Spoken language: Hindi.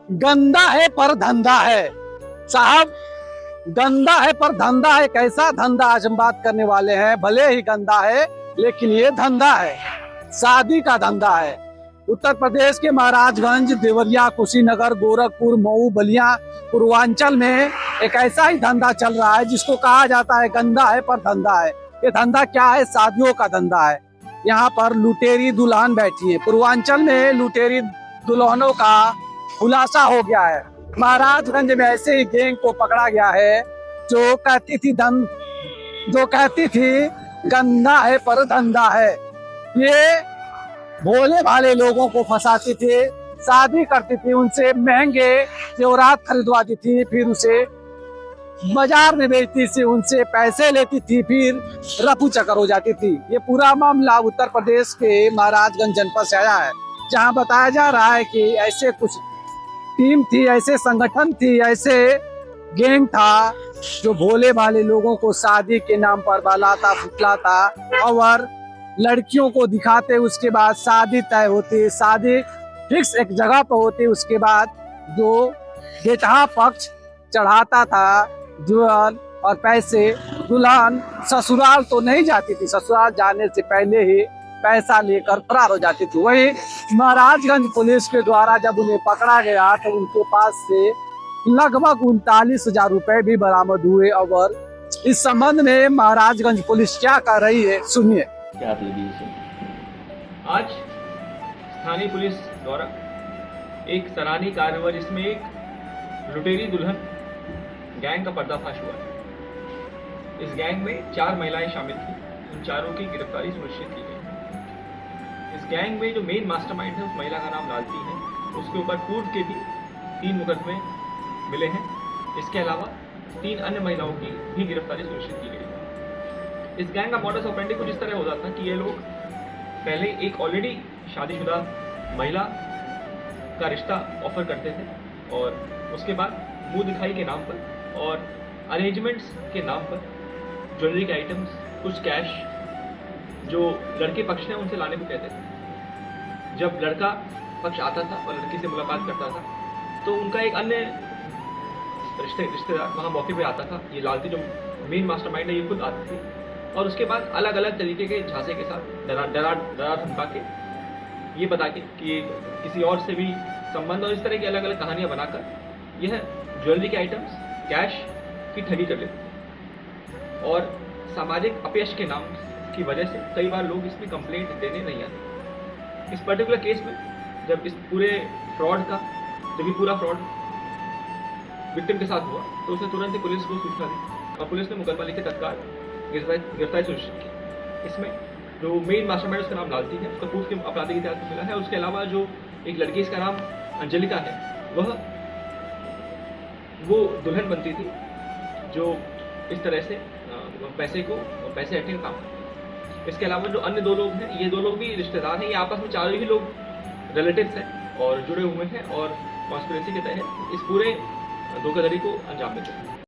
गंदा है पर धंधा है साहब, गंदा है पर धंधा है। कैसा धंधा आज हम बात करने वाले हैं। भले ही गंदा है लेकिन ये धंधा है, शादी का धंधा है। उत्तर प्रदेश के महाराजगंज, देवरिया, कुशीनगर, गोरखपुर, मऊ, बलिया, पूर्वांचल में एक ऐसा ही धंधा चल रहा है जिसको कहा जाता है गंदा है पर धंधा है। ये धंधा क्या है? शादियों का धंधा है। यहाँ पर लुटेरी दुल्हन बैठी है। पूर्वांचल में लुटेरी दुल्हनों का खुलासा हो गया है। महाराजगंज में ऐसे ही गैंग को पकड़ा गया है जो कहती थी गंदा है पर धंधा है। ये भोले भाले लोगों को फंसाती थी, शादी करती थी, उनसे महंगे जेवरात खरीदवाती थी, फिर उसे बाजार में बेचती थी, उनसे पैसे लेती थी, फिर रफू चक्कर हो जाती थी। ये पूरा मामला उत्तर प्रदेश के महाराजगंज जनपद से आया है, जहां बताया जा रहा है कि ऐसे कुछ टीम थी, ऐसे संगठन थी, ऐसे गैंग था जो भोले भाले लोगों को शादी के नाम पर बहलाता फुसलाता और लड़कियों को दिखाते, उसके बाद शादी तय होती, शादी फिक्स एक जगह पर होती, उसके बाद जो गेटहा पक्ष चढ़ाता था ज्वेल और पैसे, दुल्हन ससुराल तो नहीं जाती थी, ससुराल जाने से पहले ही पैसा लेकर फरार हो जाती थी। वही महाराजगंज पुलिस के द्वारा जब उन्हें पकड़ा गया तो उनके पास से लगभग 39,000 रुपए भी बरामद हुए। और इस संबंध में महाराजगंज पुलिस क्या कर रही है, सुनिए। क्या आप लगी इसे? आज स्थानीय पुलिस द्वारा एक सराहनीय कार्य हुआ जिसमें एक लुटेरी दुल्हन गैंग का पर्दाफाश हुआ है। इस गैंग में 4 महिलाएं शामिल थी, उन चारों की गिरफ्तारी सुनिश्चित की गई। इस गैंग में जो मेन मास्टरमाइंड है उस महिला का नाम लालती है। उसके ऊपर पूर्व के भी 3 मुकदमे मिले हैं। इसके अलावा 3 अन्य महिलाओं की भी गिरफ्तारी सुनिश्चित की गई। इस गैंग का मॉडस ऑपरेंडी कुछ इस तरह होता था कि ये लोग पहले एक ऑलरेडी शादीशुदा महिला का रिश्ता ऑफर करते थे और उसके बाद मुंह दिखाई के नाम पर और अरेंजमेंट्स के नाम पर ज्वेलरी के आइटम्स, कुछ कैश जो लड़के पक्ष ने उनसे लाने को कहते थे। जब लड़का पक्ष आता था और लड़की से मुलाकात करता था तो उनका एक अन्य रिश्तेदार वहाँ मौके पे आता था। ये लालती जो मेन मास्टरमाइंड है ये खुद आती थी और उसके बाद अलग अलग तरीके के झांसे के साथ डरा धमका के ये बता के कि किसी और से भी संबंध, और इस तरह की अलग अलग कहानियां बनाकर यह ज्वेलरी के आइटम्स, कैश की ठगी कर लेते और सामाजिक अपयश के नाम की वजह से कई बार लोग इसमें कंप्लेंट देने नहीं आते। इस पर्टिकुलर केस में जब इस पूरे फ्रॉड का जब ये पूरा फ्रॉड विक्टिम के साथ हुआ तो उसने तुरंत ही पुलिस को सूचना दी और पुलिस ने मुकदमा लिखे तत्काल गिरफ्तारी सुनिश्चित की। इसमें जो मेन मास्टरमाइंड उसका नाम लालती है, उसका पूर्व के आपराधिक इतिहास मिला है। उसके अलावा जो एक लड़की इसका नाम अंजलिका है वो दुल्हन बनती थी जो इस तरह से पैसे हटने का काम करती। इसके अलावा जो अन्य 2 लोग हैं, ये 2 लोग भी रिश्तेदार हैं। ये आपस में चारों ही लोग रिलेटिव्स हैं और जुड़े हुए हैं और कॉन्स्पिरेसी के तहत इस पूरे धोखाधड़ी को अंजाम देते हैं।